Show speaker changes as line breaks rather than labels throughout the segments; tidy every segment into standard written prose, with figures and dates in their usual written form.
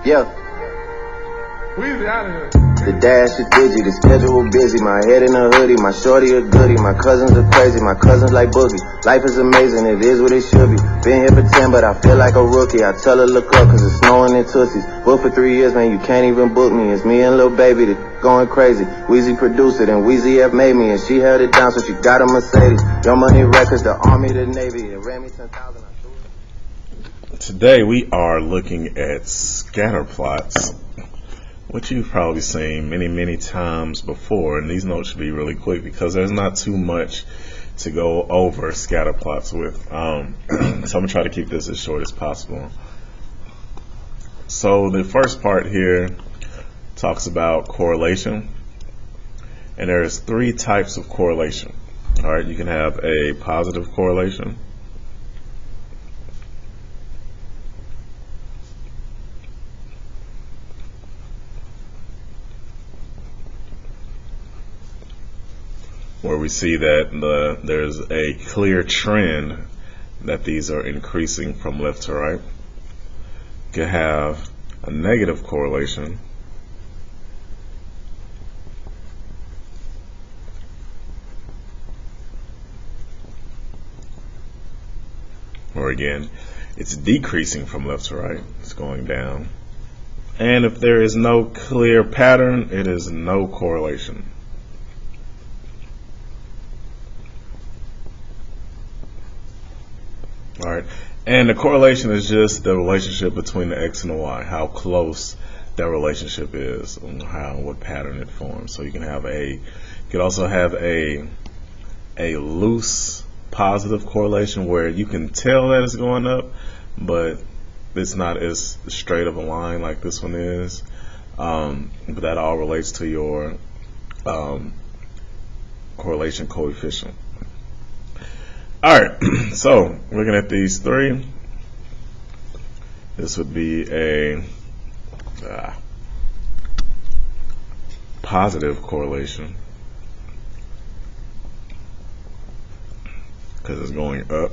Yeah.
Weezy out of here.
The dash is digi, the schedule busy. My head in a hoodie, my shorty a goodie. My cousins are crazy, my cousins like boogie. Life is amazing, it is what it should be. Been here for 10, but I feel like a rookie. I tell her look up, cause it's snowing in Tootsies. Booked for 3 years, man, you can't even book me. It's me and Lil Baby, the going crazy. Weezy produced it, and Weezy F made me. And she held it down, so she got a Mercedes. Your Money Records, the Army, the Navy. It ran me 10,000.
Today we are looking at Scatterplots, which you've probably seen many times before, and these notes should be really quick because there's not too much to go over Scatterplots with. So I'm gonna try to keep this as short as possible. So the first part here talks about correlation, and there's 3 types of correlation. All right, you can have a positive correlation, where we see that there's a clear trend that these are increasing from left to right. You can have a negative correlation, where again it's decreasing from left to right, it's going down. And if there is no clear pattern, it is no correlation. Alright, and the correlation is just the relationship between the X and the Y, how close that relationship is, and what pattern it forms. So you can also have a loose positive correlation where you can tell that it's going up, but it's not as straight of a line like this one is. But that all relates to your correlation coefficient. Alright, so looking at these 3, this would be a positive correlation because it's going up.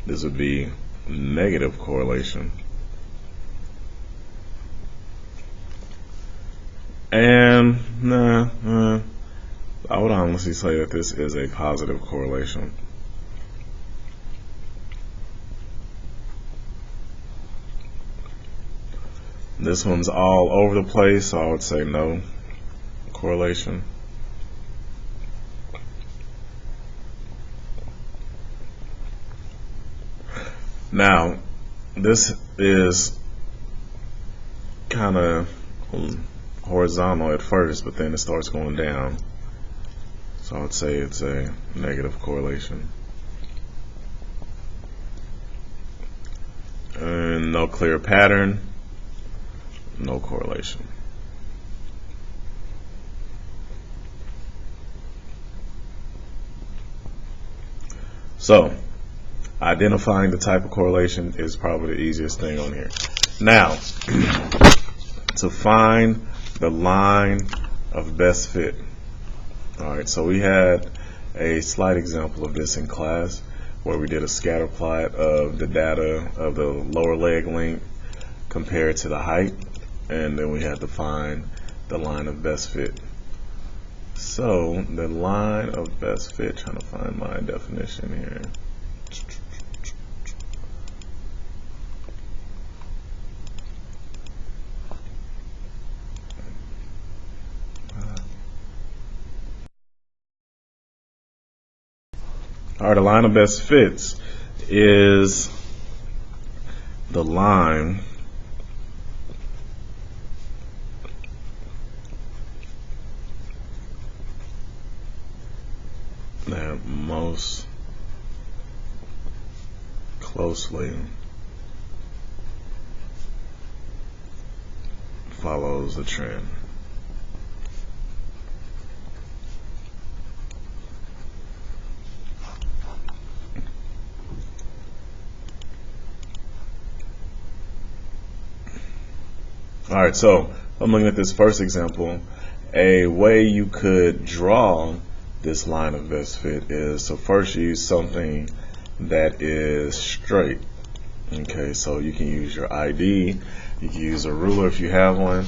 This would be negative correlation, and I would honestly say that this is a positive correlation. This one's all over the place, so I would say no correlation. Now, this is kind of horizontal at first, but then it starts going down. So I would say it's a negative correlation. And no clear pattern, no correlation. So identifying the type of correlation is probably the easiest thing on here. Now, to find the line of best fit. Alright, so we had a slight example of this in class where we did a scatter plot of the data of the lower leg length compared to the height, and then we had to find the line of best fit. So the line of best fit, trying to find my definition here. Alright, the line of best fits is the line that most closely follows the trend. Alright, so I'm looking at this first example. A way you could draw this line of best fit is, so first you use something that is straight. Okay, so you can use your ID. You can use a ruler if you have one.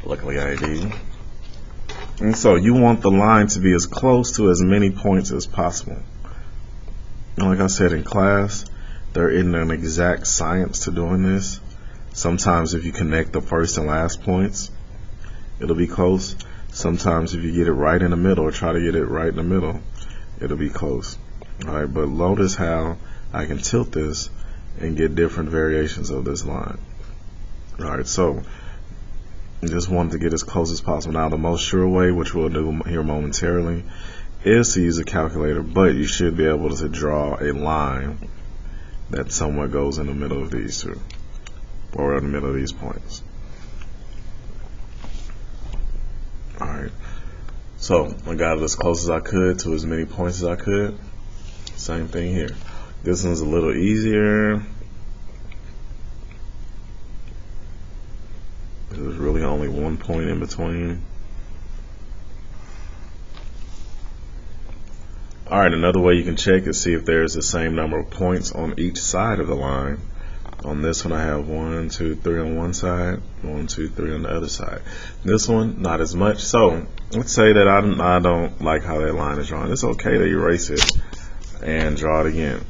Luckily, ID. And so you want the line to be as close to as many points as possible. And like I said in class, there isn't an exact science to doing this. Sometimes if you connect the first and last points, it'll be close. Sometimes if you get it right in the middle, or try to get it right in the middle, it'll be close. Alright, but notice how I can tilt this and get different variations of this line. Alright, so just wanted to get as close as possible. Now the most sure way, which we'll do here momentarily, is to use a calculator, but you should be able to draw a line that somewhat goes in the middle of these two, or in the middle of these points. Alright, so I got it as close as I could to as many points as I could. Same thing here. This one's a little easier. There's really only one point in between. Alright, another way you can check is see if there's the same number of points on each side of the line. On this one I have 1, 2, 3 on one side, 1, 2, 3 on the other side. This one, not as much. So let's say that I don't like how that line is drawn. It's okay to erase it and draw it again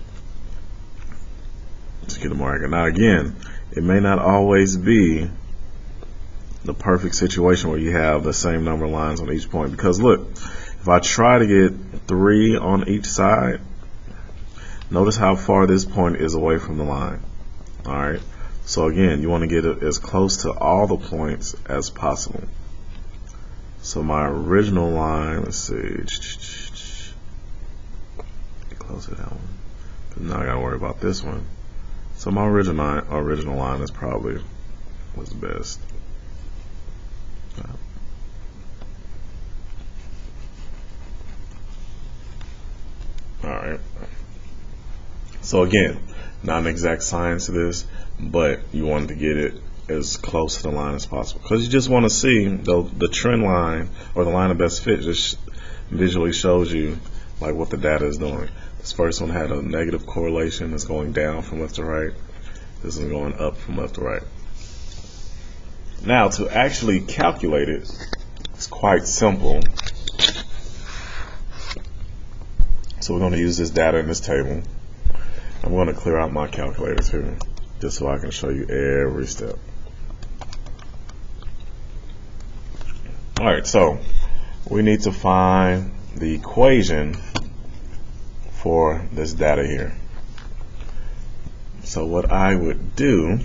to get a marker. Now again, it may not always be the perfect situation where you have the same number of lines on each point, because look, if I try to get 3 on each side, notice how far this point is away from the line. Alright, so again, you want to get it as close to all the points as possible. So my original line, let's see, get close to that one, because now I gotta worry about this one. So my original line is probably what's best. Alright, so again, not an exact science to this, but you want to get it as close to the line as possible, because you just want to see the trend line, or the line of best fit, just visually shows you like what the data is doing. This first one had a negative correlation. It's going down from left to right. This is going up from left to right. Now to actually calculate it, it's quite simple. So we're going to use this data in this table. I'm going to clear out my calculator too, just so I can show you every step. Alright, so we need to find the equation for this data here. So what I would do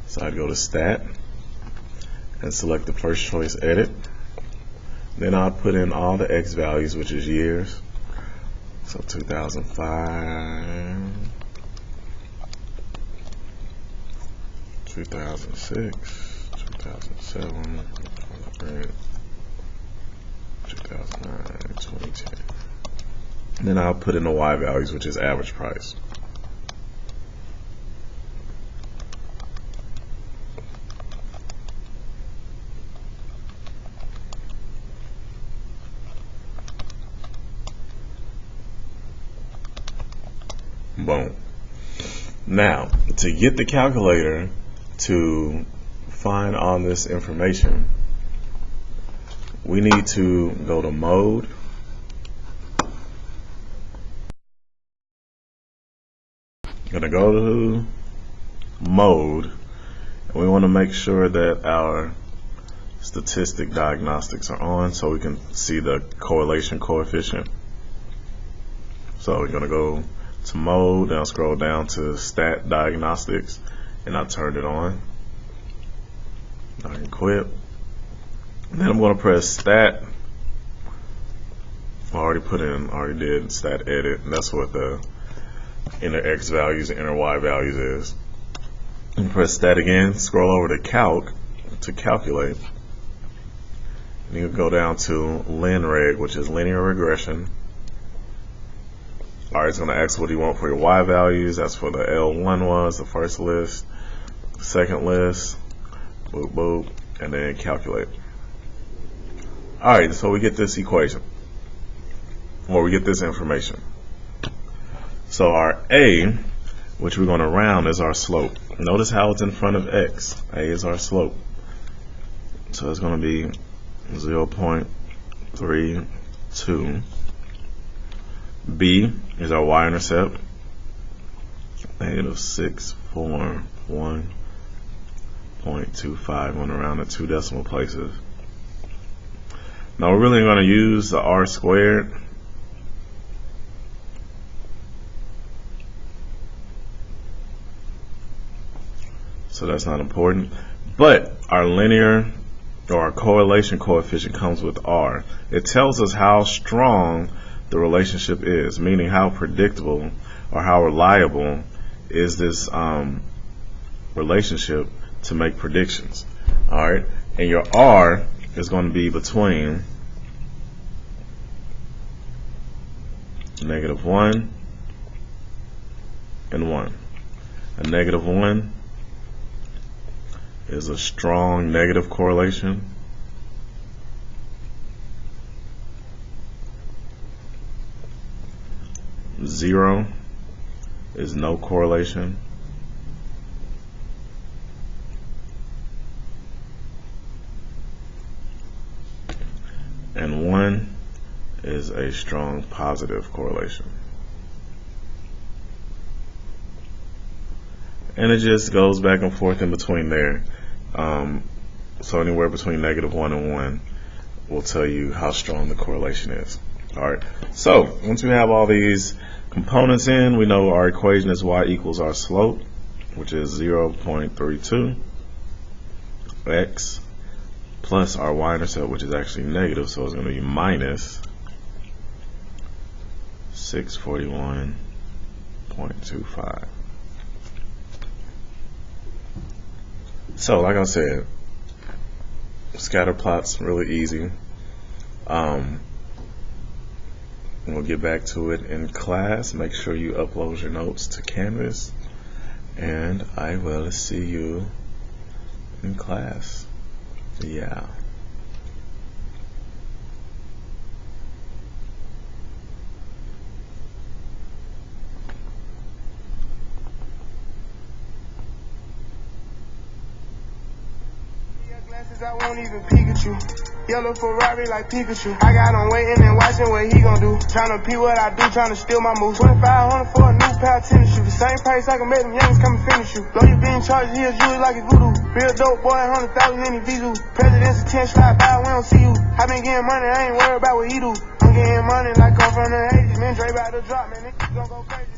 is I'd go to Stat and select the first choice, Edit. Then I'll put in all the X values, which is years. So 2005, 2006, 2007, 2009, 2010. And then I'll put in the Y values, which is average price. Boom. Now, to get the calculator to find all this information, we need to go to Mode, gonna go to Mode, and we want to make sure that our statistic diagnostics are on so we can see the correlation coefficient. So we're gonna go to Mode, then I'll scroll down to Stat Diagnostics, and I turned it on. I can quit. And then I'm going to press Stat. I already did Stat Edit, and that's what the inner X values and inner Y values is. And press Stat again, scroll over to Calc to calculate. And you go down to LinReg, which is linear regression. Alright, it's going to ask what do you want for your Y values. That's for the L1 was the first list, second list, boop, boop, and then calculate. Alright, so we get this equation, or we get this information. So our A which we're going to round as our slope. Notice how it's in front of x. A is our slope. So it's going to be 0.32. B is our y-intercept. Negative 641.25. Going around the 2 decimal places. Now we're really going to use the r squared. So that's not important. But our linear or our correlation coefficient comes with r. It tells us how strong the relationship is, meaning how predictable or how reliable is this relationship to make predictions. Alright, and your r is going to be between -1 and 1. A -1 is a strong negative correlation. Zero is no correlation. And 1 is a strong positive correlation. And it just goes back and forth in between there. So anywhere between -1 and 1 will tell you how strong the correlation is. Alright, so once we have all these components in, we know our equation is y equals our slope, which is 0.32 x plus our y-intercept, which is actually negative, so it's going to be minus 641.25. So like I said, scatter plots really easy. We'll get back to it in class. Make sure you upload your notes to Canvas, and I will see you in class. Yeah.
I won't even peek at you. Yellow Ferrari like Pikachu. I got him waiting and watching what he gon' do. Tryna pee what I do, tryna steal my moves. 2500 for a new pair of tennis shoes. The same price I can make them youngins come and finish you. Blow you being charged, he'll jewelry like a voodoo. Real dope boy, 100,000 in the visu. President's attention, slide by, we don't see you. I been getting money, I ain't worried about what he do. I'm getting money like I'm from the 80s. Man, Dre about to drop, man, niggas gon' go crazy.